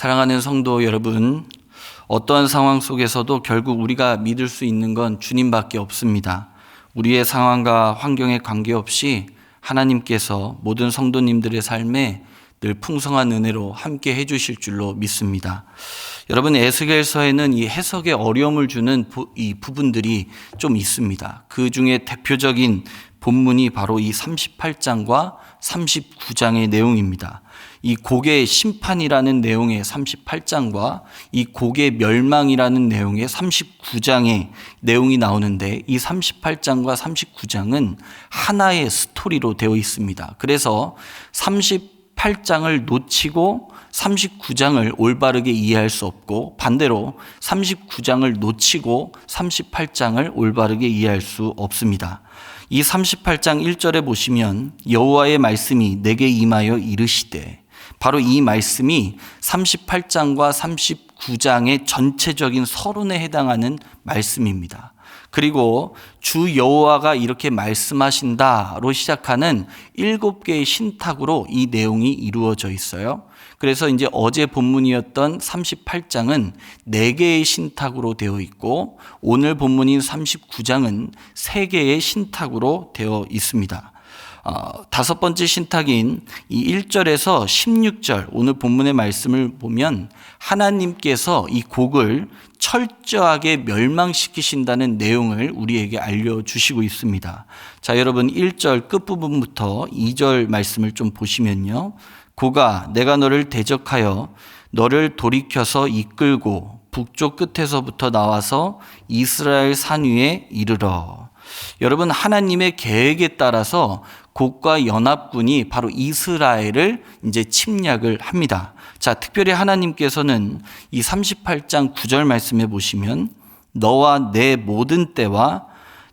사랑하는 성도 여러분, 어떠한 상황 속에서도 결국 우리가 믿을 수 있는 건 주님밖에 없습니다. 우리의 상황과 환경에 관계없이 하나님께서 모든 성도님들의 삶에 늘 풍성한 은혜로 함께 해주실 줄로 믿습니다. 여러분, 에스겔서에는 이 해석에 어려움을 주는 이 부분들이 좀 있습니다. 그 중에 대표적인 본문이 바로 이 38장과 39장의 내용입니다. 이 곡의 심판이라는 내용의 38장과 이 곡의 멸망이라는 내용의 39장의 내용이 나오는데, 이 38장과 39장은 하나의 스토리로 되어 있습니다. 그래서 38장을 놓치고 39장을 올바르게 이해할 수 없고, 반대로 39장을 놓치고 38장을 올바르게 이해할 수 없습니다. 이 38장 1절에 보시면 여호와의 말씀이 내게 임하여 이르시되, 바로 이 말씀이 38장과 39장의 전체적인 서론에 해당하는 말씀입니다. 그리고 주 여호와가 이렇게 말씀하신다로 시작하는 7개의 신탁으로 이 내용이 이루어져 있어요. 그래서 이제 어제 본문이었던 38장은 4개의 신탁으로 되어 있고, 오늘 본문인 39장은 3개의 신탁으로 되어 있습니다. 다섯 번째 신탁인 이 1절에서 16절, 오늘 본문의 말씀을 보면 하나님께서 이 곡을 철저하게 멸망시키신다는 내용을 우리에게 알려주시고 있습니다. 자, 여러분 1절 끝부분부터 2절 말씀을 좀 보시면요. 고가 내가 너를 대적하여 너를 돌이켜서 이끌고 북쪽 끝에서부터 나와서 이스라엘 산 위에 이르러. 여러분, 하나님의 계획에 따라서 곡과 연합군이 바로 이스라엘을 이제 침략을 합니다. 자, 특별히 하나님께서는 이 38장 9절 말씀해 보시면 너와 내 모든 때와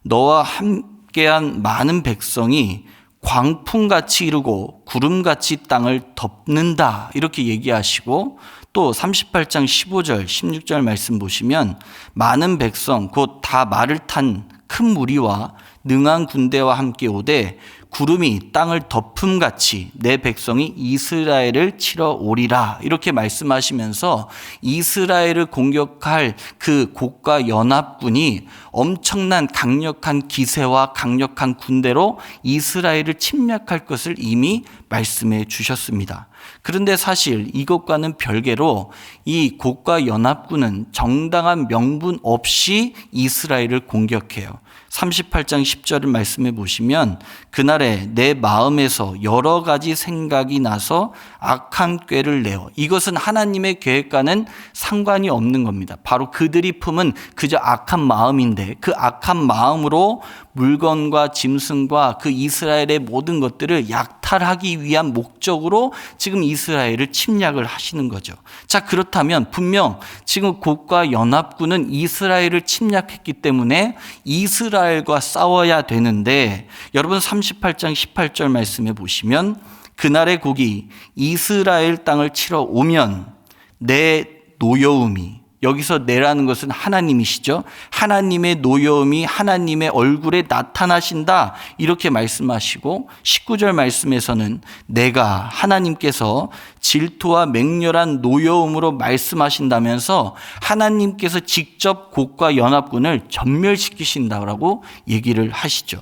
너와 함께한 많은 백성이 광풍같이 이르고 구름같이 땅을 덮는다, 이렇게 얘기하시고, 또 38장 15절 16절 말씀 보시면 많은 백성 곧 다 말을 탄 큰 무리와 능한 군대와 함께 오되 구름이 땅을 덮음같이 내 백성이 이스라엘을 치러 오리라, 이렇게 말씀하시면서 이스라엘을 공격할 그 곡과 연합군이 엄청난 강력한 기세와 강력한 군대로 이스라엘을 침략할 것을 이미 말씀해 주셨습니다. 그런데 사실 이것과는 별개로 이 곡과 연합군은 정당한 명분 없이 이스라엘을 공격해요. 38장 10절을 말씀해 보시면 그날에 내 마음에서 여러 가지 생각이 나서 악한 꾀를 내어. 이것은 하나님의 계획과는 상관이 없는 겁니다. 바로 그들이 품은 그저 악한 마음인데, 그 악한 마음으로 물건과 짐승과 그 이스라엘의 모든 것들을 약탈하기 위한 목적으로 지금 이스라엘을 침략을 하시는 거죠. 자, 그렇다면 분명 지금 곡과 연합군은 이스라엘을 침략했기 때문에 이스라엘과 싸워야 되는데, 여러분 38장 18절 말씀해 보시면 그날의 곡이 이스라엘 땅을 치러 오면 내 노여움이, 여기서 내라는 것은 하나님이시죠. 하나님의 노여움이 하나님의 얼굴에 나타나신다, 이렇게 말씀하시고, 19절 말씀에서는 내가, 하나님께서 질투와 맹렬한 노여움으로 말씀하신다면서 하나님께서 직접 곡과 연합군을 전멸시키신다라고 얘기를 하시죠.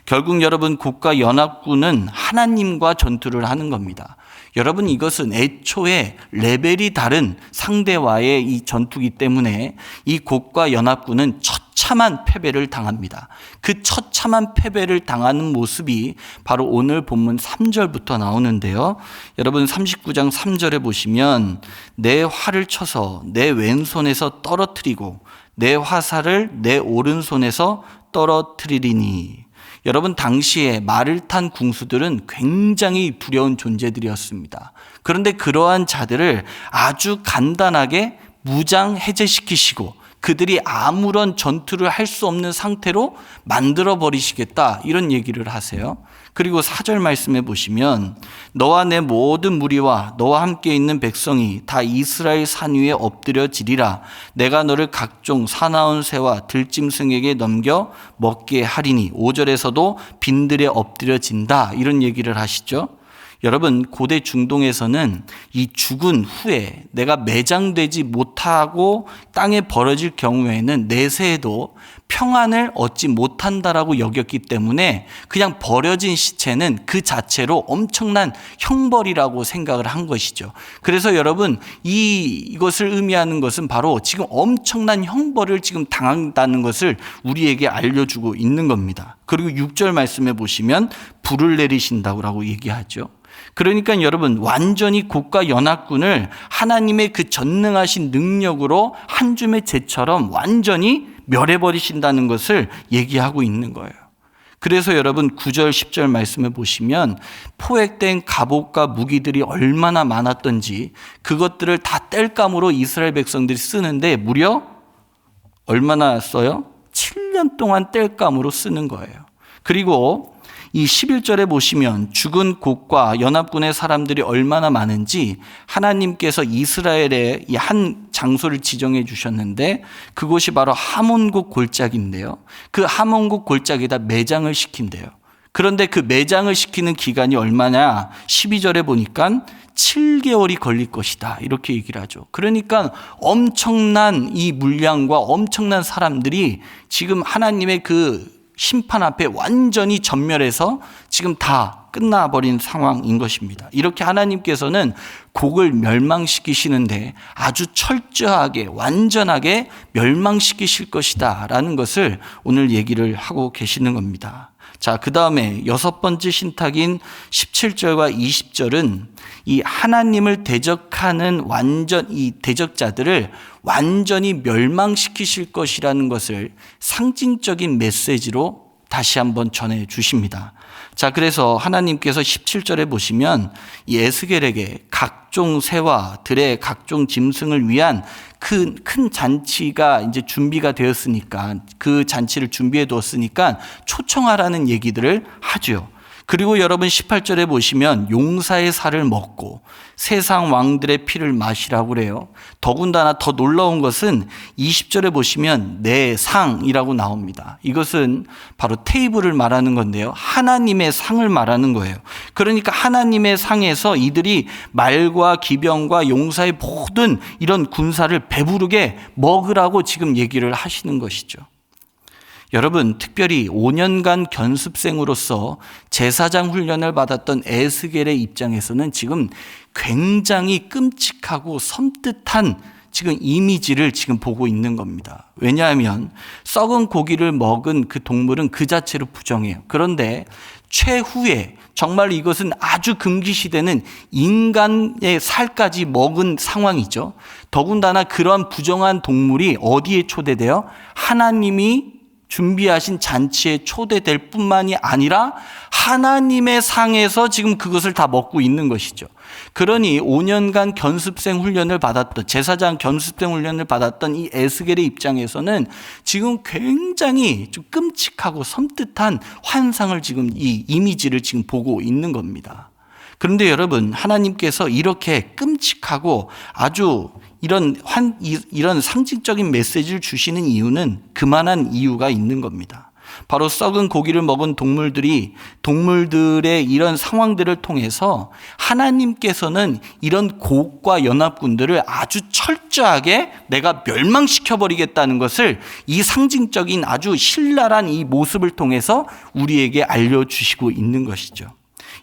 결국 여러분, 곡과 연합군은 하나님과 전투를 하는 겁니다. 여러분, 이것은 애초에 레벨이 다른 상대와의 이 전투이기 때문에 이 곡과 연합군은 처참한 패배를 당합니다. 그 처참한 패배를 당하는 모습이 바로 오늘 본문 3절부터 나오는데요. 여러분 39장 3절에 보시면 내 활을 쳐서 내 왼손에서 떨어뜨리고 내 화살을 내 오른손에서 떨어뜨리리니. 여러분, 당시에 말을 탄 궁수들은 굉장히 두려운 존재들이었습니다. 그런데 그러한 자들을 아주 간단하게 무장 해제시키시고 그들이 아무런 전투를 할 수 없는 상태로 만들어 버리시겠다, 이런 얘기를 하세요. 그리고 4절 말씀해 보시면 너와 내 모든 무리와 너와 함께 있는 백성이 다 이스라엘 산 위에 엎드려지리라. 내가 너를 각종 사나운 새와 들짐승에게 넘겨 먹게 하리니. 5절에서도 빈들에 엎드려진다, 이런 얘기를 하시죠. 여러분, 고대 중동에서는 이 죽은 후에 내가 매장되지 못하고 땅에 버려질 경우에는 내세에도 평안을 얻지 못한다라고 여겼기 때문에 그냥 버려진 시체는 그 자체로 엄청난 형벌이라고 생각을 한 것이죠. 그래서 여러분, 이것을 의미하는 것은 바로 지금 엄청난 형벌을 지금 당한다는 것을 우리에게 알려주고 있는 겁니다. 그리고 6절 말씀에 보시면 불을 내리신다고 얘기하죠. 그러니까 여러분, 완전히 곡과 연합군을 하나님의 그 전능하신 능력으로 한 줌의 재처럼 완전히 멸해버리신다는 것을 얘기하고 있는 거예요. 그래서 여러분 9절 10절 말씀을 보시면 포획된 갑옷과 무기들이 얼마나 많았던지 그것들을 다 땔감으로 이스라엘 백성들이 쓰는데 무려 얼마나 써요? 7년 동안 땔감으로 쓰는 거예요. 그리고 이 11절에 보시면 죽은 곡과 연합군의 사람들이 얼마나 많은지 하나님께서 이스라엘의 이 한 장소를 지정해 주셨는데 그곳이 바로 하몬국 골짜기인데요. 그 하몬국 골짜기에다 매장을 시킨대요. 그런데 그 매장을 시키는 기간이 얼마냐? 12절에 보니까 7개월이 걸릴 것이다. 이렇게 얘기를 하죠. 그러니까 엄청난 이 물량과 엄청난 사람들이 지금 하나님의 그 심판 앞에 완전히 전멸해서 지금 다 끝나버린 상황인 것입니다. 이렇게 하나님께서는 곡을 멸망시키시는데 아주 철저하게 완전하게 멸망시키실 것이다 라는 것을 오늘 얘기를 하고 계시는 겁니다. 자, 그 다음에 6번째 신탁인 17절과 20절은 이 하나님을 대적하는 이 대적자들을 완전히 멸망시키실 것이라는 것을 상징적인 메시지로 다시 한번 전해 주십니다. 자, 그래서 하나님께서 17절에 보시면 이 에스겔에게 각종 새와 들의 각종 짐승을 위한 큰 잔치가 이제 준비가 되었으니까 그 잔치를 준비해 두었으니까 초청하라는 얘기들을 하죠. 그리고 여러분 18절에 보시면 용사의 살을 먹고 세상 왕들의 피를 마시라고 그래요. 더군다나 더 놀라운 것은 20절에 보시면 내 상이라고 나옵니다. 이것은 바로 테이블을 말하는 건데요. 하나님의 상을 말하는 거예요. 그러니까 하나님의 상에서 이들이 말과 기병과 용사의 모든 이런 군사를 배부르게 먹으라고 지금 얘기를 하시는 것이죠. 여러분, 특별히 5년간 견습생으로서 제사장 훈련을 받았던 에스겔의 입장에서는 지금 굉장히 끔찍하고 섬뜩한 지금 이미지를 지금 보고 있는 겁니다. 왜냐하면 썩은 고기를 먹은 그 동물은 그 자체로 부정해요. 그런데 최후에 정말 이것은 아주 금기시되는 인간의 살까지 먹은 상황이죠. 더군다나 그러한 부정한 동물이 어디에 초대돼요? 하나님이 준비하신 잔치에 초대될 뿐만이 아니라 하나님의 상에서 지금 그것을 다 먹고 있는 것이죠. 그러니 5년간 견습생 훈련을 받았던 제사장 견습생 훈련을 받았던 이 에스겔의 입장에서는 지금 굉장히 좀 끔찍하고 섬뜩한 환상을 지금 이 이미지를 지금 보고 있는 겁니다. 그런데 여러분, 하나님께서 이렇게 끔찍하고 아주 이런 상징적인 메시지를 주시는 이유는 그만한 이유가 있는 겁니다. 바로 썩은 고기를 먹은 동물들의 이런 상황들을 통해서 하나님께서는 이런 곡과 연합군들을 아주 철저하게 내가 멸망시켜버리겠다는 것을 이 상징적인 아주 신랄한 이 모습을 통해서 우리에게 알려주시고 있는 것이죠.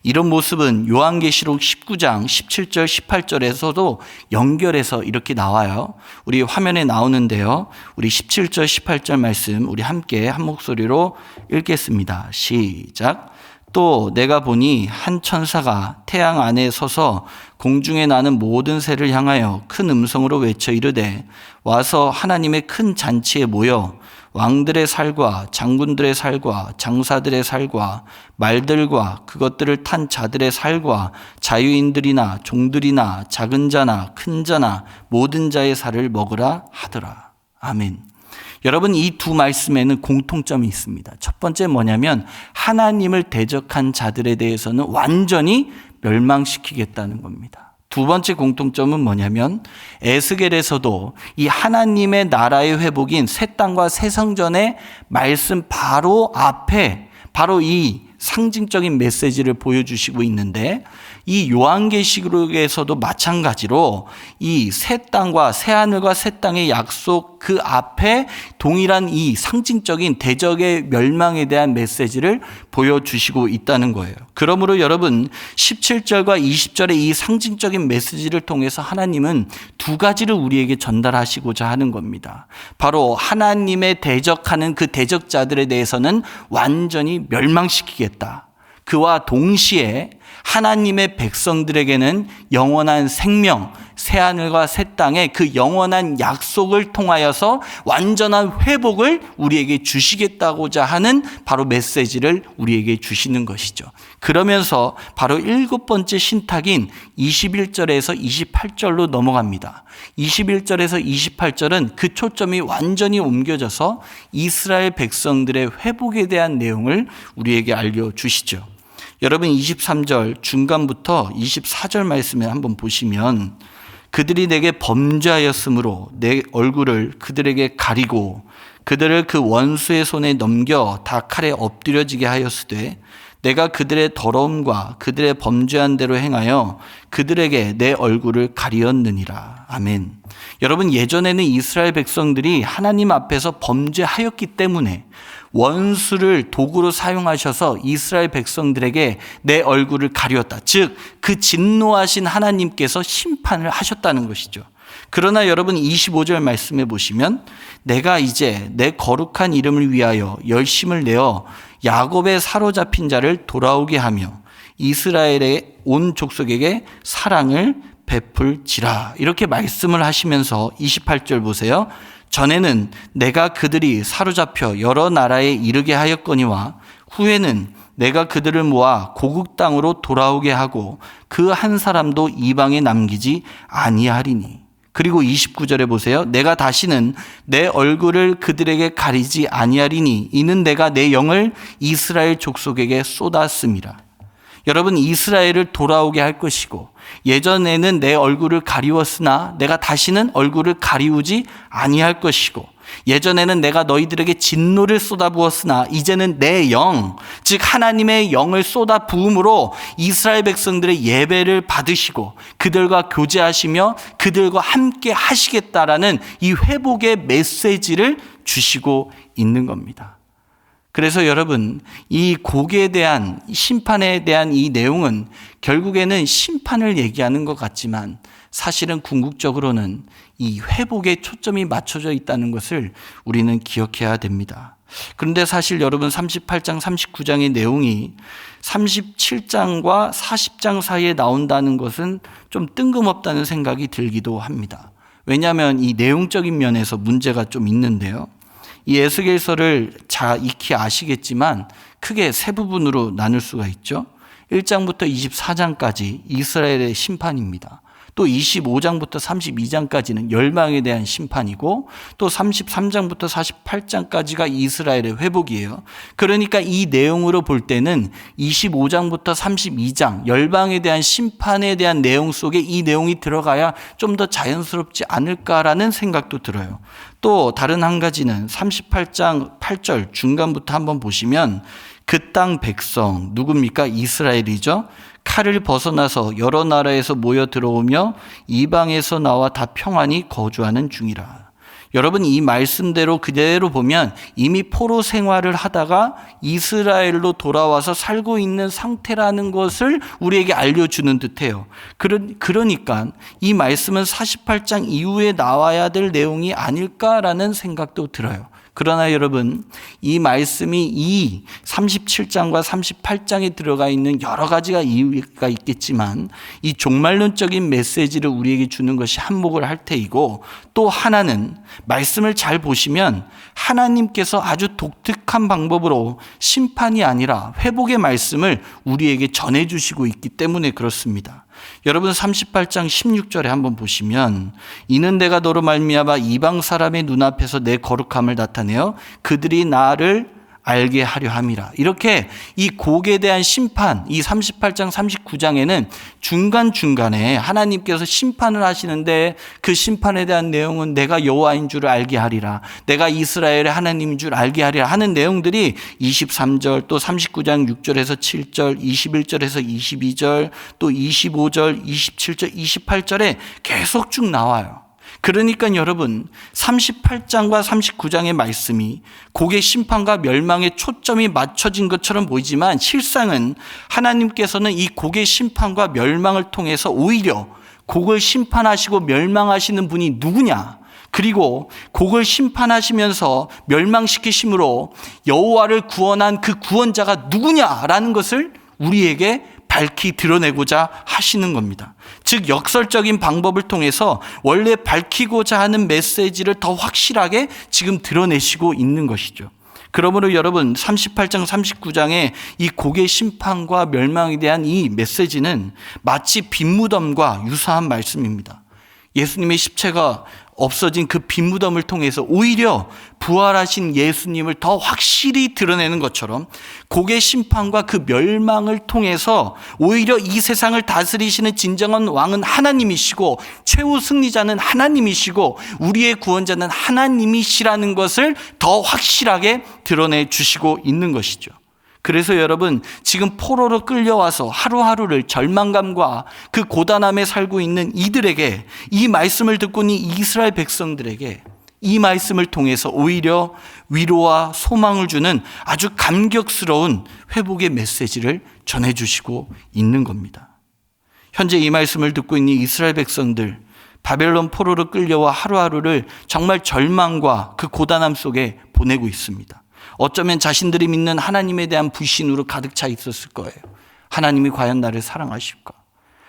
이런 모습은 요한계시록 19장 17절 18절에서도 연결해서 이렇게 나와요. 우리 화면에 나오는데요. 우리 17절 18절 말씀 우리 함께 한 목소리로 읽겠습니다. 시작. 또 내가 보니 한 천사가 태양 안에 서서 공중에 나는 모든 새를 향하여 큰 음성으로 외쳐 이르되 와서 하나님의 큰 잔치에 모여 왕들의 살과 장군들의 살과 장사들의 살과 말들과 그것들을 탄 자들의 살과 자유인들이나 종들이나 작은 자나 큰 자나 모든 자의 살을 먹으라 하더라. 아멘. 여러분, 이 두 말씀에는 공통점이 있습니다. 첫 번째 뭐냐면 하나님을 대적한 자들에 대해서는 완전히 멸망시키겠다는 겁니다. 두 번째 공통점은 뭐냐면 에스겔에서도 이 하나님의 나라의 회복인 새 땅과 새 성전의 말씀 바로 앞에 바로 이 상징적인 메시지를 보여주시고 있는데 이 요한계시록에서도 마찬가지로 이 새 땅과 새 하늘과 새 땅의 약속 그 앞에 동일한 이 상징적인 대적의 멸망에 대한 메시지를 보여주시고 있다는 거예요. 그러므로 여러분 17절과 20절의 이 상징적인 메시지를 통해서 하나님은 두 가지를 우리에게 전달하시고자 하는 겁니다. 바로 하나님의 대적하는 그 대적자들에 대해서는 완전히 멸망시키겠다. 그와 동시에 하나님의 백성들에게는 영원한 생명, 새하늘과 새 땅의 그 영원한 약속을 통하여서 완전한 회복을 우리에게 주시겠다고자 하는 바로 메시지를 우리에게 주시는 것이죠. 그러면서 바로 7번째 신탁인 21절에서 28절로 넘어갑니다. 21절에서 28절은 그 초점이 완전히 옮겨져서 이스라엘 백성들의 회복에 대한 내용을 우리에게 알려주시죠. 여러분 23절 중간부터 24절 말씀에 한번 보시면 그들이 내게 범죄하였으므로 내 얼굴을 그들에게 가리고 그들을 그 원수의 손에 넘겨 다 칼에 엎드려지게 하였으되 내가 그들의 더러움과 그들의 범죄한 대로 행하여 그들에게 내 얼굴을 가리었느니라. 아멘. 여러분 예전에는 이스라엘 백성들이 하나님 앞에서 범죄하였기 때문에 원수를 도구로 사용하셔서 이스라엘 백성들에게 내 얼굴을 가리었다. 즉 그 진노하신 하나님께서 심판을 하셨다는 것이죠. 그러나 여러분 25절 말씀해 보시면 내가 이제 내 거룩한 이름을 위하여 열심을 내어 야곱의 사로잡힌 자를 돌아오게 하며 이스라엘의 온 족속에게 사랑을 베풀지라. 이렇게 말씀을 하시면서 28절 보세요. 전에는 내가 그들이 사로잡혀 여러 나라에 이르게 하였거니와 후에는 내가 그들을 모아 고국 땅으로 돌아오게 하고 그 한 사람도 이방에 남기지 아니하리니. 그리고 29절에 보세요. 내가 다시는 내 얼굴을 그들에게 가리지 아니하리니 이는 내가 내 영을 이스라엘 족속에게 쏟았음이라. 여러분 이스라엘을 돌아오게 할 것이고 예전에는 내 얼굴을 가리웠으나 내가 다시는 얼굴을 가리우지 아니할 것이고 예전에는 내가 너희들에게 진노를 쏟아부었으나 이제는 내 영, 즉 하나님의 영을 쏟아 부음으로 이스라엘 백성들의 예배를 받으시고 그들과 교제하시며 그들과 함께 하시겠다라는 이 회복의 메시지를 주시고 있는 겁니다. 그래서 여러분 이 곡에 대한 심판에 대한 이 내용은 결국에는 심판을 얘기하는 것 같지만 사실은 궁극적으로는 이 회복에 초점이 맞춰져 있다는 것을 우리는 기억해야 됩니다. 그런데 사실 여러분 38장 39장의 내용이 37장과 40장 사이에 나온다는 것은 좀 뜬금없다는 생각이 들기도 합니다. 왜냐하면 이 내용적인 면에서 문제가 좀 있는데요. 이 에스겔서를 잘 익히 아시겠지만 크게 세 부분으로 나눌 수가 있죠. 1장부터 24장까지 이스라엘의 심판입니다. 또 25장부터 32장까지는 열방에 대한 심판이고 또 33장부터 48장까지가 이스라엘의 회복이에요. 그러니까 이 내용으로 볼 때는 25장부터 32장 열방에 대한 심판에 대한 내용 속에 이 내용이 들어가야 좀 더 자연스럽지 않을까라는 생각도 들어요. 또 다른 한 가지는 38장 8절 중간부터 한번 보시면 그 땅 백성 누굽니까? 이스라엘이죠. 칼을 벗어나서 여러 나라에서 모여 들어오며 이방에서 나와 다 평안히 거주하는 중이라. 여러분 이 말씀대로 그대로 보면 이미 포로 생활을 하다가 이스라엘로 돌아와서 살고 있는 상태라는 것을 우리에게 알려주는 듯해요. 그러니까 이 말씀은 48장 이후에 나와야 될 내용이 아닐까라는 생각도 들어요. 그러나 여러분 이 말씀이 이 37장과 38장에 들어가 있는 여러 가지가 이유가 있겠지만 이 종말론적인 메시지를 우리에게 주는 것이 한몫을 할 테이고 또 하나는 말씀을 잘 보시면 하나님께서 아주 독특한 방법으로 심판이 아니라 회복의 말씀을 우리에게 전해주시고 있기 때문에 그렇습니다. 여러분 38장 16절에 한번 보시면 이는 내가 너로 말미암아 이방 사람의 눈앞에서 내 거룩함을 나타내어 그들이 나를 알게 하려 함이라. 이렇게 이 곡에 대한 심판, 이 38장 39장에는 중간중간에 하나님께서 심판을 하시는데 그 심판에 대한 내용은 내가 여호와인 줄 알게 하리라, 내가 이스라엘의 하나님인 줄 알게 하리라 하는 내용들이 23절, 또 39장 6절에서 7절, 21절에서 22절, 또 25절, 27절, 28절에 계속 쭉 나와요. 그러니까 여러분, 38장과 39장의 말씀이 곡의 심판과 멸망에 초점이 맞춰진 것처럼 보이지만 실상은 하나님께서는 이 곡의 심판과 멸망을 통해서 오히려 곡을 심판하시고 멸망하시는 분이 누구냐, 그리고 곡을 심판하시면서 멸망시키심으로 여호와를 구원한 그 구원자가 누구냐라는 것을 우리에게 밝히 드러내고자 하시는 겁니다. 즉 역설적인 방법을 통해서 원래 밝히고자 하는 메시지를 더 확실하게 지금 드러내시고 있는 것이죠. 그러므로 여러분, 38장 39장의 이 곡의 심판과 멸망에 대한 이 메시지는 마치 빈무덤과 유사한 말씀입니다. 예수님의 십체가 없어진 그 빈무덤을 통해서 오히려 부활하신 예수님을 더 확실히 드러내는 것처럼 곡의 심판과 그 멸망을 통해서 오히려 이 세상을 다스리시는 진정한 왕은 하나님이시고 최후 승리자는 하나님이시고 우리의 구원자는 하나님이시라는 것을 더 확실하게 드러내 주시고 있는 것이죠. 그래서 여러분, 지금 포로로 끌려와서 하루하루를 절망감과 그 고단함에 살고 있는 이들에게, 이 말씀을 듣고 있는 이스라엘 백성들에게 이 말씀을 통해서 오히려 위로와 소망을 주는 아주 감격스러운 회복의 메시지를 전해주시고 있는 겁니다. 현재 이 말씀을 듣고 있는 이스라엘 백성들, 바벨론 포로로 끌려와 하루하루를 정말 절망과 그 고단함 속에 보내고 있습니다. 어쩌면 자신들이 믿는 하나님에 대한 불신으로 가득 차 있었을 거예요. 하나님이 과연 나를 사랑하실까?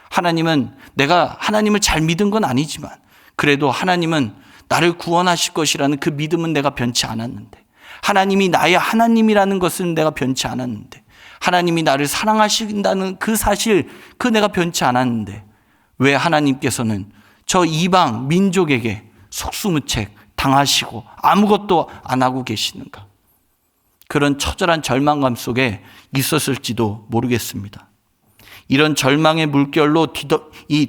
하나님은, 내가 하나님을 잘 믿은 건 아니지만 그래도 하나님은 나를 구원하실 것이라는 그 믿음은 내가 변치 않았는데, 하나님이 나의 하나님이라는 것은 내가 변치 않았는데, 하나님이 나를 사랑하신다는 그 사실, 그 내가 변치 않았는데 왜 하나님께서는 저 이방 민족에게 속수무책 당하시고 아무것도 안 하고 계시는가? 그런 처절한 절망감 속에 있었을지도 모르겠습니다. 이런 절망의 물결로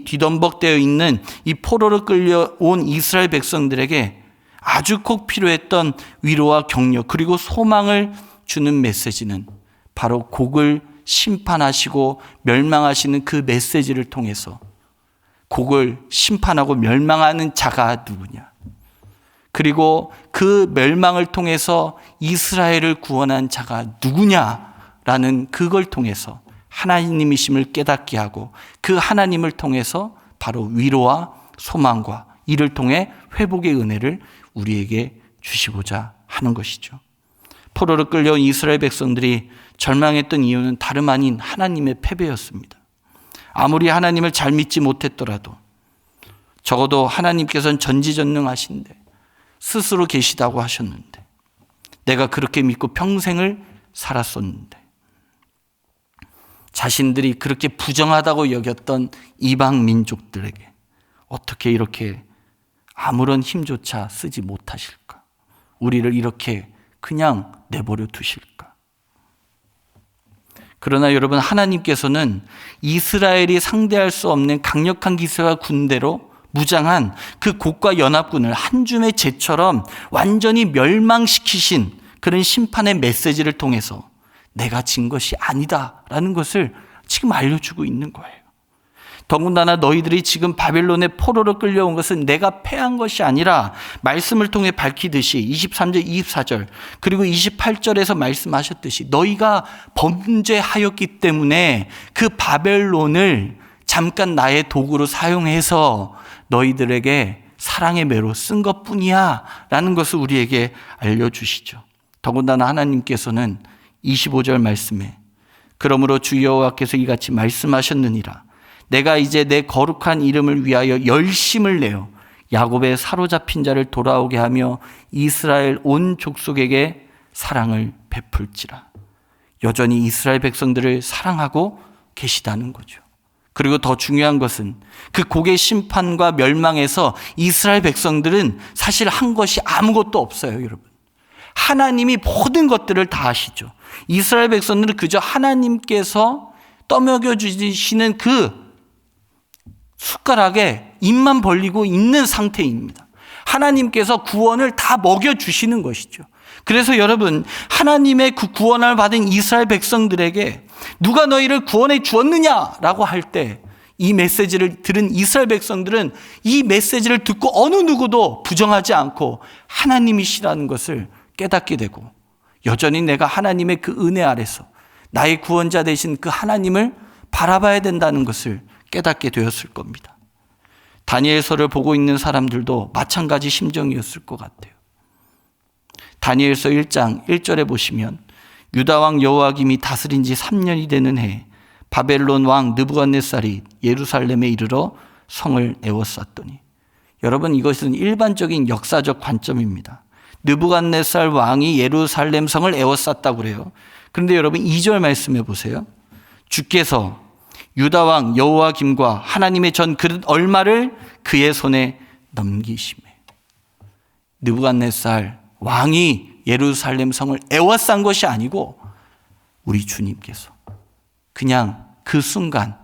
뒤덤벅되어 있는 이 포로로 끌려온 이스라엘 백성들에게 아주 꼭 필요했던 위로와 격려, 그리고 소망을 주는 메시지는 바로 곡을 심판하시고 멸망하시는 그 메시지를 통해서 곡을 심판하고 멸망하는 자가 누구냐, 그리고 그 멸망을 통해서 이스라엘을 구원한 자가 누구냐라는 그걸 통해서 하나님이심을 깨닫게 하고 그 하나님을 통해서 바로 위로와 소망과 이를 통해 회복의 은혜를 우리에게 주시고자 하는 것이죠. 포로로 끌려온 이스라엘 백성들이 절망했던 이유는 다름 아닌 하나님의 패배였습니다. 아무리 하나님을 잘 믿지 못했더라도 적어도 하나님께서는 전지전능하신데 스스로 계시다고 하셨는데, 내가 그렇게 믿고 평생을 살았었는데, 자신들이 그렇게 부정하다고 여겼던 이방 민족들에게 어떻게 이렇게 아무런 힘조차 쓰지 못하실까? 우리를 이렇게 그냥 내버려 두실까? 그러나 여러분, 하나님께서는 이스라엘이 상대할 수 없는 강력한 기세와 군대로 무장한 그 곡과 연합군을 한 줌의 재처럼 완전히 멸망시키신 그런 심판의 메시지를 통해서 내가 진 것이 아니다라는 것을 지금 알려주고 있는 거예요. 더군다나 너희들이 지금 바벨론의 포로로 끌려온 것은 내가 패한 것이 아니라 말씀을 통해 밝히듯이 23절, 24절 그리고 28절에서 말씀하셨듯이 너희가 범죄하였기 때문에 그 바벨론을 잠깐 나의 도구로 사용해서 너희들에게 사랑의 매로 쓴 것뿐이야 라는 것을 우리에게 알려주시죠. 더군다나 하나님께서는 25절 말씀에 그러므로 주 여호와께서 이같이 말씀하셨느니라, 내가 이제 내 거룩한 이름을 위하여 열심을 내어 야곱의 사로잡힌 자를 돌아오게 하며 이스라엘 온 족속에게 사랑을 베풀지라. 여전히 이스라엘 백성들을 사랑하고 계시다는 거죠. 그리고 더 중요한 것은 그 곡의 심판과 멸망에서 이스라엘 백성들은 사실 한 것이 아무것도 없어요, 여러분. 하나님이 모든 것들을 다 아시죠. 이스라엘 백성들은 그저 하나님께서 떠먹여 주시는 그 숟가락에 입만 벌리고 있는 상태입니다. 하나님께서 구원을 다 먹여주시는 것이죠. 그래서 여러분, 하나님의 그 구원을 받은 이스라엘 백성들에게 누가 너희를 구원해 주었느냐라고 할 때 이 메시지를 들은 이스라엘 백성들은 이 메시지를 듣고 어느 누구도 부정하지 않고 하나님이시라는 것을 깨닫게 되고, 여전히 내가 하나님의 그 은혜 아래서 나의 구원자 되신 그 하나님을 바라봐야 된다는 것을 깨닫게 되었을 겁니다. 다니엘서를 보고 있는 사람들도 마찬가지 심정이었을 것 같아요. 다니엘서 1장 1절에 보시면 유다왕 여호야김이 다스린 지 3년이 되는 해에 바벨론 왕 느부갓네살이 예루살렘에 이르러 성을 에워쌌더니, 여러분, 이것은 일반적인 역사적 관점입니다. 느부갓네살 왕이 예루살렘 성을 에워쌌다고 그래요. 그런데 여러분 2절 말씀해 보세요. 주께서 유다왕 여호야김과 하나님의 전 그릇 얼마를 그의 손에 넘기시매. 느부갓네살 왕이 예루살렘 성을 에워싼 것이 아니고 우리 주님께서 그냥 그 순간,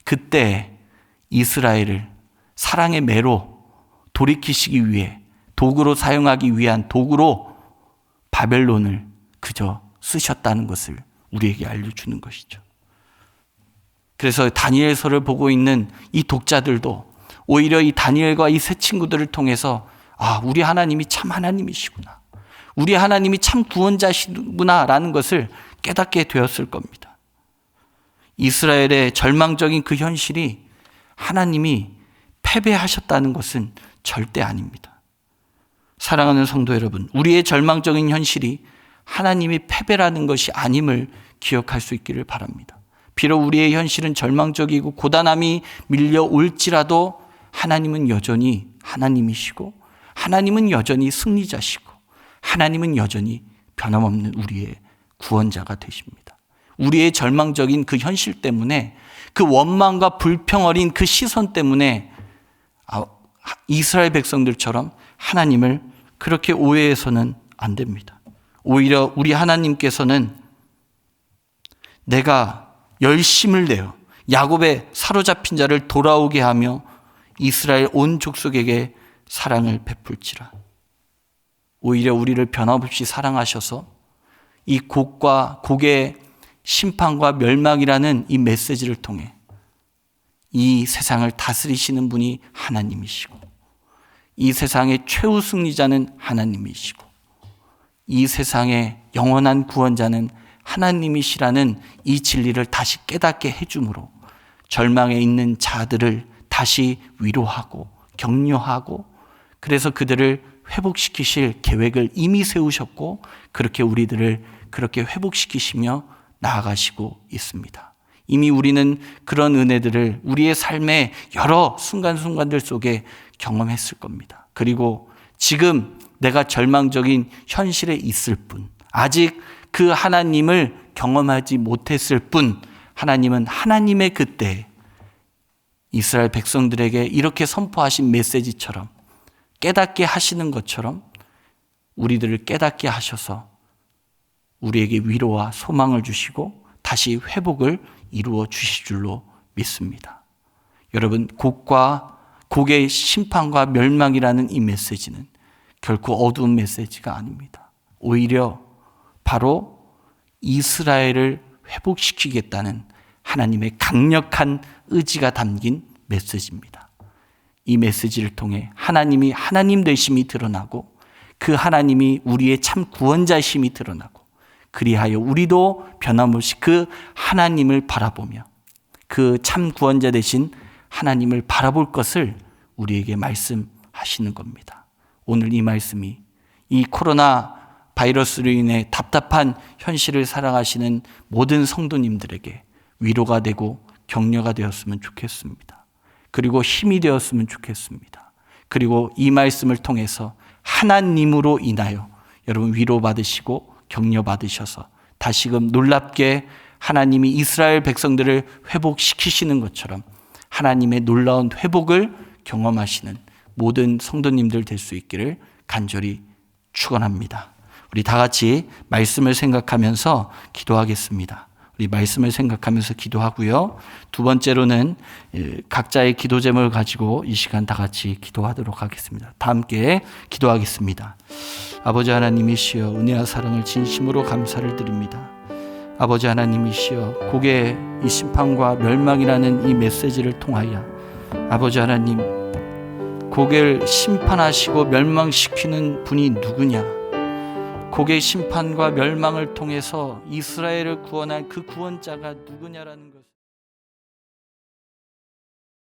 그때 이스라엘을 사랑의 매로 돌이키시기 위해, 도구로 사용하기 위한 도구로 바벨론을 그저 쓰셨다는 것을 우리에게 알려주는 것이죠. 그래서 다니엘서를 보고 있는 이 독자들도 오히려 이 다니엘과 이 세 친구들을 통해서 우리 하나님이 참 하나님이시구나, 우리 하나님이 참 구원자시구나라는 것을 깨닫게 되었을 겁니다. 이스라엘의 절망적인 그 현실이 하나님이 패배하셨다는 것은 절대 아닙니다. 사랑하는 성도 여러분, 우리의 절망적인 현실이 하나님이 패배라는 것이 아님을 기억할 수 있기를 바랍니다. 비록 우리의 현실은 절망적이고 고단함이 밀려올지라도 하나님은 여전히 하나님이시고, 하나님은 여전히 승리자시고, 하나님은 여전히 변함없는 우리의 구원자가 되십니다. 우리의 절망적인 그 현실 때문에, 그 원망과 불평 어린 그 시선 때문에 이스라엘 백성들처럼 하나님을 그렇게 오해해서는 안 됩니다. 오히려 우리 하나님께서는 내가 열심을 내어 야곱의 사로잡힌 자를 돌아오게 하며 이스라엘 온 족속에게 사랑을 베풀지라. 오히려 우리를 변함없이 사랑하셔서 이 곡의 심판과 멸망이라는 이 메시지를 통해 이 세상을 다스리시는 분이 하나님이시고, 이 세상의 최후 승리자는 하나님이시고, 이 세상의 영원한 구원자는 하나님이시라는 이 진리를 다시 깨닫게 해줌으로 절망에 있는 자들을 다시 위로하고 격려하고, 그래서 그들을 회복시키실 계획을 이미 세우셨고, 그렇게 우리들을 그렇게 회복시키시며 나아가시고 있습니다. 이미 우리는 그런 은혜들을 우리의 삶의 여러 순간순간들 속에 경험했을 겁니다. 그리고 지금 내가 절망적인 현실에 있을 뿐, 아직 그 하나님을 경험하지 못했을 뿐, 하나님은 하나님의 그때 이스라엘 백성들에게 이렇게 선포하신 메시지처럼, 깨닫게 하시는 것처럼 우리들을 깨닫게 하셔서 우리에게 위로와 소망을 주시고 다시 회복을 이루어 주실 줄로 믿습니다. 여러분, 곡의 심판과 멸망이라는 이 메시지는 결코 어두운 메시지가 아닙니다. 오히려 바로 이스라엘을 회복시키겠다는 하나님의 강력한 의지가 담긴 메시지입니다. 이 메시지를 통해 하나님이 하나님 되심이 드러나고, 그 하나님이 우리의 참 구원자심이 드러나고, 그리하여 우리도 변함없이 그 하나님을 바라보며 그 참 구원자 되신 하나님을 바라볼 것을 우리에게 말씀하시는 겁니다. 오늘 이 말씀이 이 코로나 바이러스로 인해 답답한 현실을 살아가시는 모든 성도님들에게 위로가 되고 격려가 되었으면 좋겠습니다. 그리고 힘이 되었으면 좋겠습니다. 그리고 이 말씀을 통해서 하나님으로 인하여 여러분 위로받으시고 격려받으셔서 다시금 놀랍게 하나님이 이스라엘 백성들을 회복시키시는 것처럼 하나님의 놀라운 회복을 경험하시는 모든 성도님들 될 수 있기를 간절히 축원합니다. 우리 다 같이 말씀을 생각하면서 기도하겠습니다. 우리 말씀을 생각하면서 기도하고요. 두 번째로는 각자의 기도 제목을 가지고 이 시간 다 같이 기도하도록 하겠습니다. 다 함께 기도하겠습니다. 아버지 하나님이시여, 은혜와 사랑을 진심으로 감사를 드립니다. 아버지 하나님이시여, 고개의 이 심판과 멸망이라는 이 메시지를 통하여 아버지 하나님, 고개를 심판하시고 멸망시키는 분이 누구냐? 고개의 심판과 멸망을 통해서 이스라엘을 구원한 그 구원자가 누구냐라는 것.